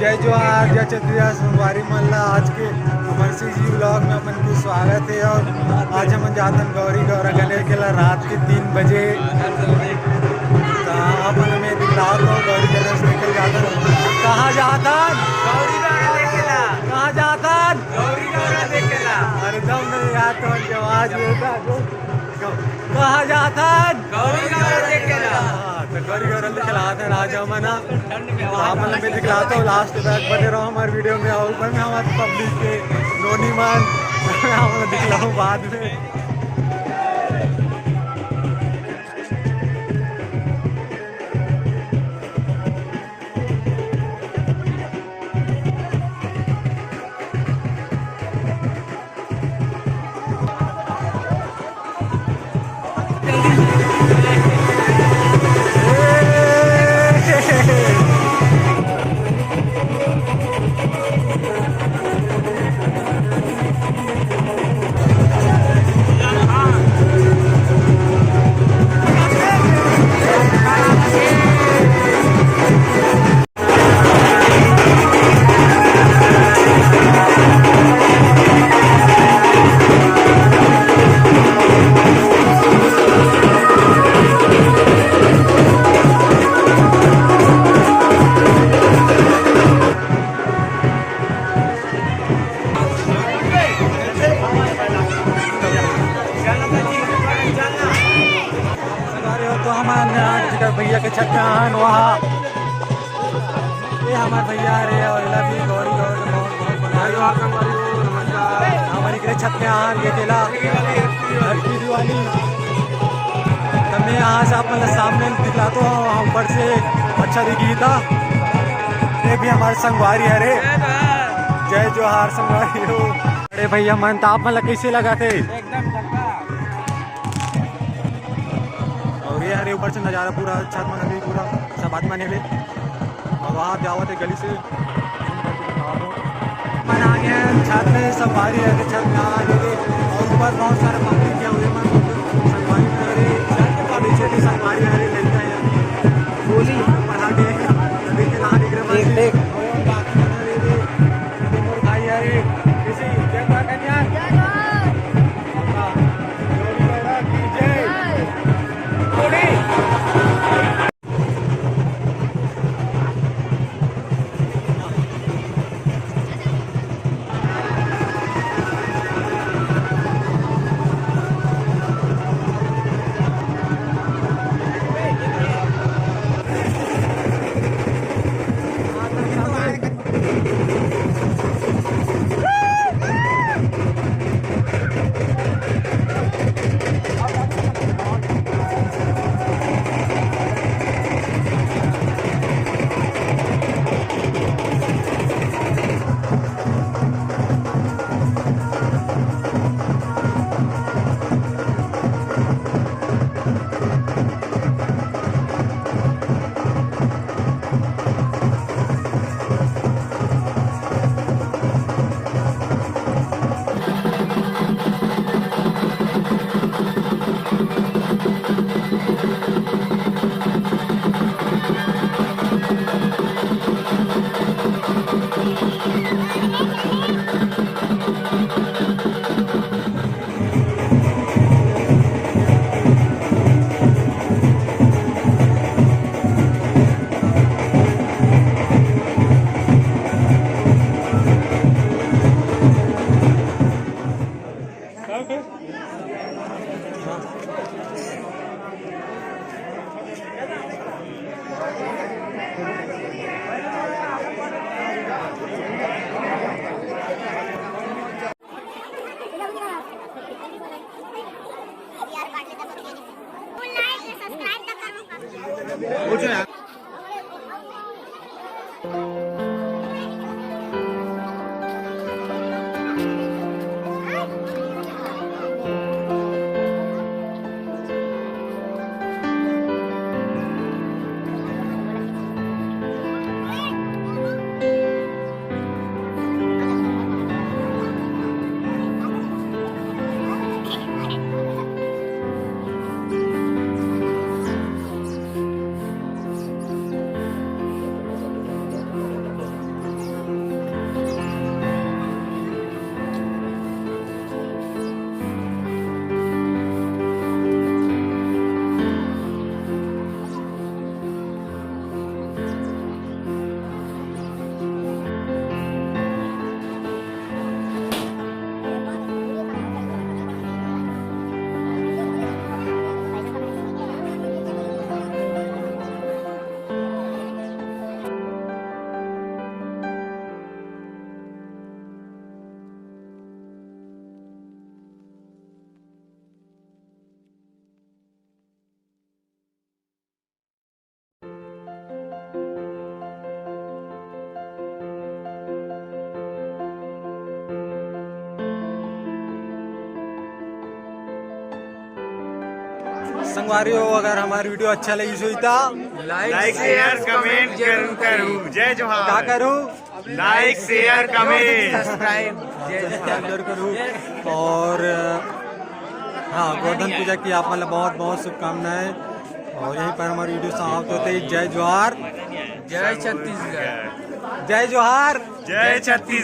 जय जोहार जय चंद्रिया सोमवारी मल्ला। आज के अमरसी जी ब्लॉग में अपन की स्वागत है। और आज हम जातन गौरी गौरा गले के रात के 3 बजे अपन में दिखला तो गौरी गणेश निकल जाता। कहाँ जाता गौरी गौरा देखेला। कहाँ जाता गौरी गौरा देखेला। अरे दम नहीं यार तो आवाज कहाँ जाता गौरी गौरा देखेला। तो गौरी गौरा दिखलाते राजा मना आपन में दिखलाता हूँ। लास्ट तक बने रहो हमारे वीडियो में। और ऊपर में हमारे पब्लिक के नोनी मान हम दिखलाऊँ बाद में। तो हमारे भैया के छठान वहाँ ये हमारे भैया रे भी गौरी हमारी के छठान ये दिला लड़की दिवाली तब यहाँ से अपन सामने दिखला तो ऊपर से अच्छा दिखी था। ये भी हमारे संगवारी है रे। जय जोहार संगवारी हो। अरे भैया मन तो आप मतलब कैसे लगाते एकदम और ये हरे ऊपर से नज़ारा पूरा छत में नदी पूरा सब आदमी ले और वहाँ जावत है गली से मन आ गया छत में सवारी है छत में आ गए। और ऊपर बहुत सारे पब्लिक के हुए मन सवारी हरे पीछे भी सवारी हरे लेते हैं गोली पढ़ा के नदी के नहा निकले देख भाई हरे किसी क्या कन्या कुछ ना संगवारियों अगर हमारी वीडियो अच्छा लगी सुई था लाइक शेयर कमेंट जरूर करूँ। जय क्या जोहार। करूँ लाइक शेयर कमेंट सब्सक्राइब। जरूर करूँ। और हाँ, गोवर्धन पूजा की आप मतलब बहुत बहुत शुभकामनाएं। और यहीं पर हमारी वीडियो समाप्त होते ही जय जोहार। जय छत्तीसगढ़। जय जोहार। जय छत्तीसगढ़।